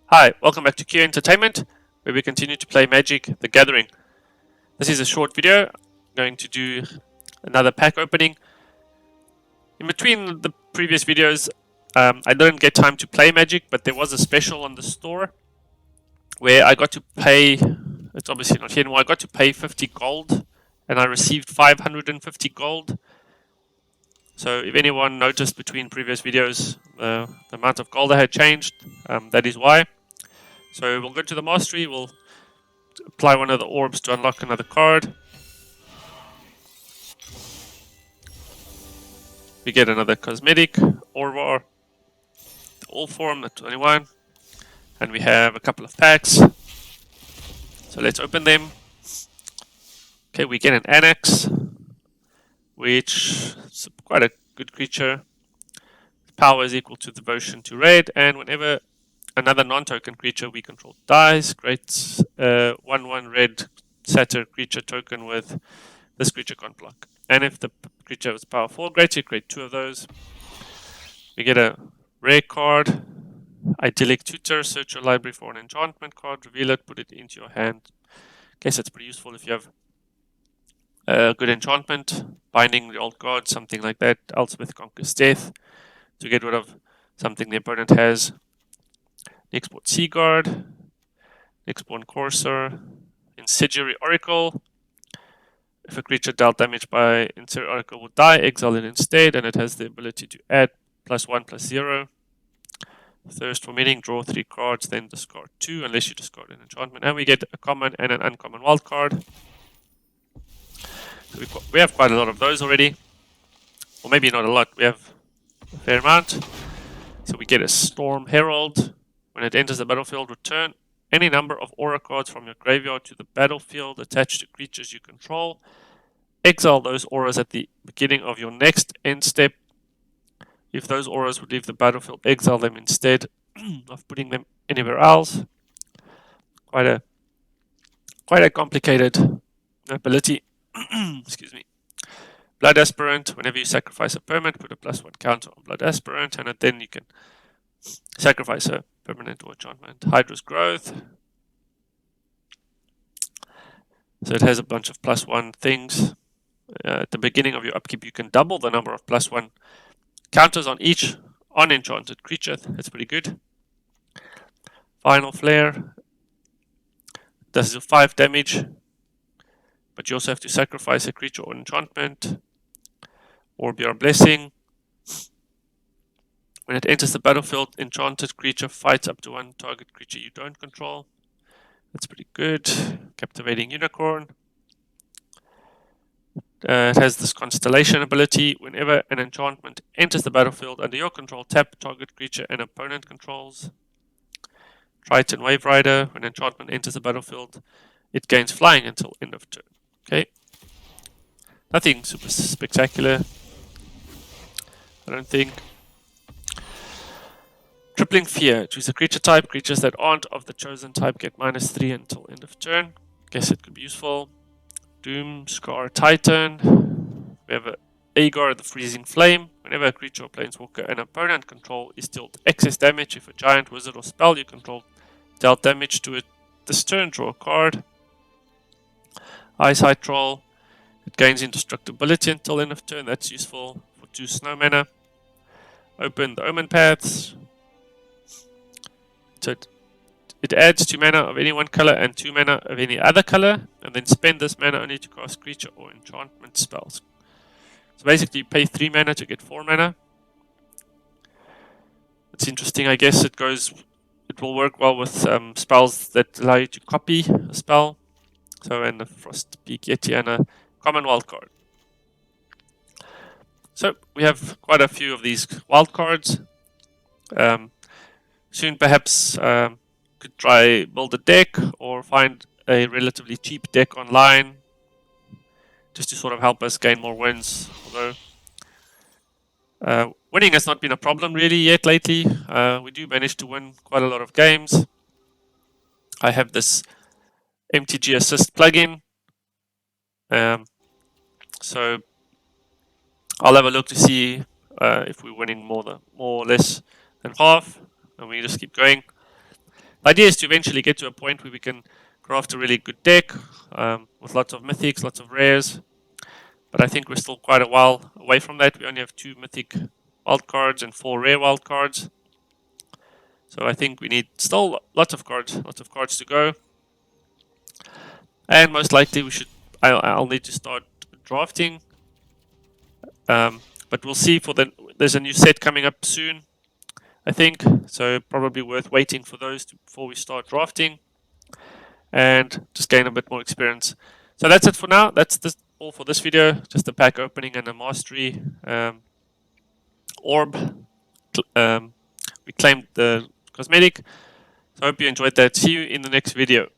Hi, welcome back to Q Entertainment, where we continue to play Magic: The Gathering. This is a short video. I'm going to do another pack opening. In between the previous videos, I didn't get time to play Magic, but there was a special on the store where I got to pay, it's obviously not here anymore, I got to pay 50 gold and I received 550 gold. So if anyone noticed between previous videos the amount of gold I had changed, that is why. So we'll go to the mastery, we'll apply one of the orbs to unlock another card. We get another cosmetic, Orvar, the all form, the 21, and we have a couple of packs. So let's open them. Okay, we get an Annex, which is quite a good creature. Power is equal to devotion to raid, and whenever another non-token creature we control dies, creates a 1/1 red Satyr creature token with this creature can't block. And if the creature is power 4 greater, you create 2 of those. We get a rare card, Idyllic Tutor, search your library for an enchantment card, reveal it, put it into your hand. Guess it's pretty useful if you have a good enchantment, Binding the Old God, something like that, Elspeth Conquers Death, to get rid of something the opponent has. Export Seaguard, Export Courser, Incendiary Oracle. If a creature dealt damage by Incendiary Oracle would die, exile it instead, and it has the ability to add +1/+0. Thirst for Meaning, draw 3 cards, then discard 2, unless you discard an enchantment. And we get a common and an uncommon wild card. So we have quite a lot of those already. Or maybe not a lot, we have a fair amount. So we get a Storm Herald. When it enters the battlefield, return any number of aura cards from your graveyard to the battlefield attached to creatures you control. Exile those auras at the beginning of your next end step. If those auras would leave the battlefield, exile them instead of putting them anywhere else. Quite a complicated ability. Excuse me. Blood Aspirant. Whenever you sacrifice a permanent, put a +1 counter on Blood Aspirant, and then you can sacrifice a permanent or enchantment. Hydra's Growth. So it has a bunch of +1 things. At the beginning of your upkeep, you can double the number of +1 counters on each unenchanted creature. That's pretty good. Final Flare. Does 5 damage, but you also have to sacrifice a creature or enchantment. Or Your Blessing. When it enters the battlefield, enchanted creature fights up to 1 target creature you don't control. That's pretty good. Captivating Unicorn. It has this Constellation ability. Whenever an enchantment enters the battlefield under your control, tap target creature and opponent controls. Triton Wave Rider. When enchantment enters the battlefield, it gains flying until end of turn. Okay. Nothing super spectacular, I don't think. Crippling Fear. Choose a creature type. Creatures that aren't of the chosen type get -3 until end of turn. Guess it could be useful. Doom Scar Titan. We have Agar the Freezing Flame. Whenever a creature or planeswalker an opponent control is dealt excess damage, if a giant, wizard, or spell you control dealt damage to it this turn, draw a card. Eyesight Troll. It gains indestructibility until end of turn. That's useful for 2 snow mana. Open the Omen Paths. So it adds 2 mana of any one color and 2 mana of any other color, and then spend this mana only to cast creature or enchantment spells. So basically you pay 3 mana to get 4 mana. It's interesting, I guess it will work well with spells that allow you to copy a spell. So, and the Frostpeak Yeti and a common wildcard. So we have quite a few of these wildcards. Soon perhaps could try build a deck or find a relatively cheap deck online just to sort of help us gain more wins. Although winning has not been a problem really yet lately. We do manage to win quite a lot of games. I have this MTG Assist plugin. So I'll have a look to see if we're winning more or less and half, and we just keep going. The idea is to eventually get to a point where we can craft a really good deck with lots of mythics, lots of rares. But I think we're still quite a while away from that. We only have 2 mythic wild cards and 4 rare wild cards. So I think we need still lots of cards to go. And most likely we should. I'll need to start drafting. But we'll see. There's a new set coming up soon, I think. So probably worth waiting for those before we start drafting, and just gain a bit more experience. So that's it for now. That's all for this video. Just a pack opening and a mastery orb. We claimed the cosmetic. So I hope you enjoyed that. See you in the next video.